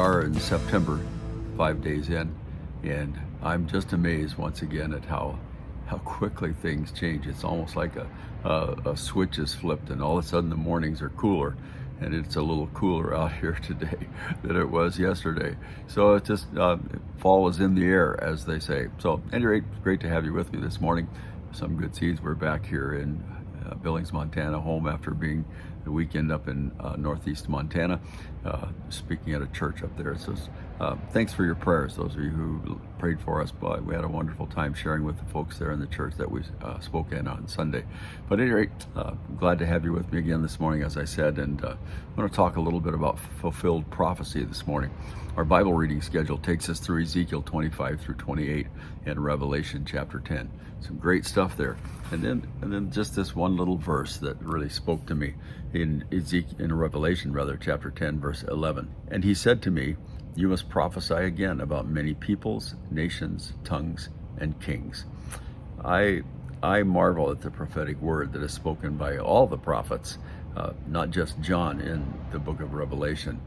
are in September, 5 days in, and I'm just amazed once again at how quickly things change. It's almost like a switch is flipped, and all of a sudden the mornings are cooler, and it's a little cooler out here today than it was yesterday. So it's just fall is in the air, as they say. So at any rate, it's great to have you with me this morning. Some good seeds. We're back here in Billings, Montana, home after being the weekend up in northeast Montana, speaking at a church up there. So thanks for your prayers, those of you who prayed for us. But we had a wonderful time sharing with the folks there in the church that we spoke in on Sunday. But at any rate, glad to have you with me again this morning, as I said, and I want to talk a little bit about fulfilled prophecy this morning. Our Bible reading schedule takes us through Ezekiel 25 through 28 and Revelation chapter 10. Some great stuff there. And then just this one little verse that really spoke to me in Revelation chapter 10, verse 11. And he said to me, "You must prophesy again about many peoples, nations, tongues, and kings." I marvel at the prophetic word that is spoken by all the prophets, not just John in the book of Revelation.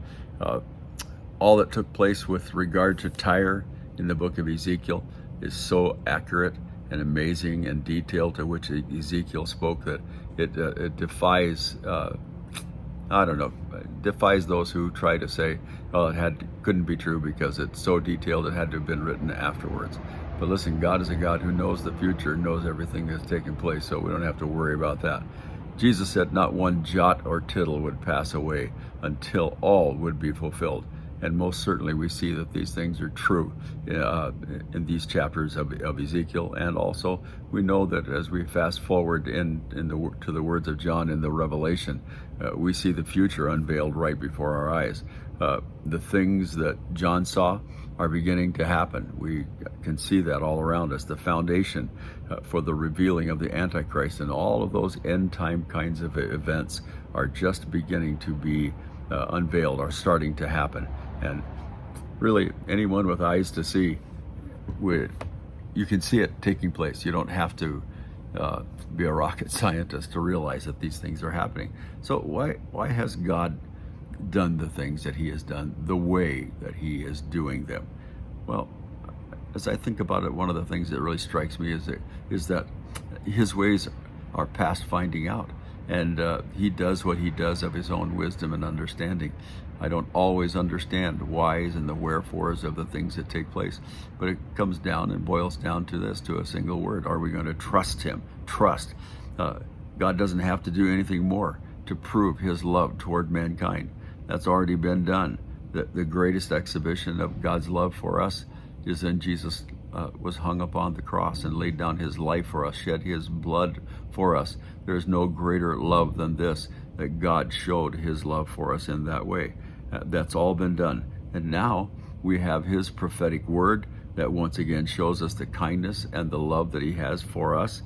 All that took place with regard to Tyre in the book of Ezekiel is so accurate and amazing and detailed, to which Ezekiel spoke, that it defies, defies those who try to say, well, couldn't be true because it's so detailed it had to have been written afterwards. But listen, God is a God who knows the future, knows everything that's taken place, so we don't have to worry about that. Jesus said not one jot or tittle would pass away until all would be fulfilled. And most certainly we see that these things are true in these chapters of Ezekiel, and also we know that as we fast forward to the words of John in the Revelation, we see the future unveiled right before our eyes. The things that John saw are beginning to happen. We can see that all around us. The foundation for the revealing of the Antichrist and all of those end time kinds of events are just beginning to be unveiled, are starting to happen. And really, anyone with eyes to see, you can see it taking place. You don't have to be a rocket scientist to realize that these things are happening. So why has God done the things that he has done the way that he is doing them? Well, as I think about it, one of the things that really strikes me is that his ways are past finding out. And he does what he does of his own wisdom and understanding. I don't always understand the whys and the wherefores of the things that take place, but it comes down and boils down to this, to a single word. Are we going to trust him? Trust. God doesn't have to do anything more to prove his love toward mankind. That's already been done. The greatest exhibition of God's love for us is when Jesus was hung upon the cross and laid down his life for us, shed his blood for us. There's no greater love than this, that God showed his love for us in that way. That's all been done. And now we have his prophetic word that once again shows us the kindness and the love that he has for us,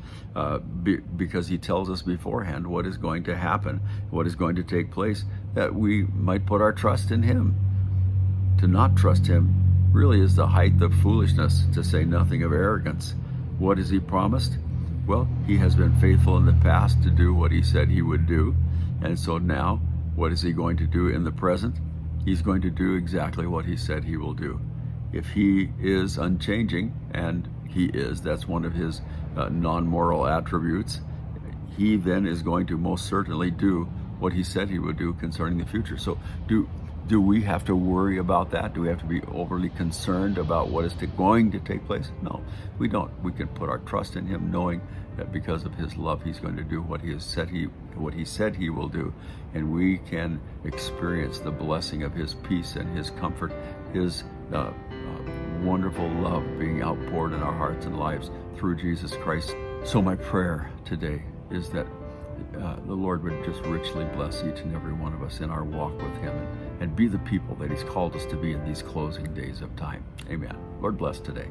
because he tells us beforehand what is going to happen, what is going to take place, that we might put our trust in him. To not trust him really is the height of foolishness, to say nothing of arrogance. What has he promised? Well, he has been faithful in the past to do what he said he would do. And so now, what is he going to do in the present? He's going to do exactly what he said he will do. If he is unchanging, and he is, that's one of his non-moral attributes, he then is going to most certainly do what he said he would do concerning the future. So do we have to worry about that? Do we have to be overly concerned about what is going to take place? No, we don't. We can put our trust in him, knowing that because of his love, he's going to do what he said he will do, and we can experience the blessing of his peace and his comfort, his wonderful love being outpoured in our hearts and lives through Jesus Christ. So my prayer today is that the Lord would just richly bless each and every one of us in our walk with him, and be the people that he's called us to be in these closing days of time. Amen. Lord bless today.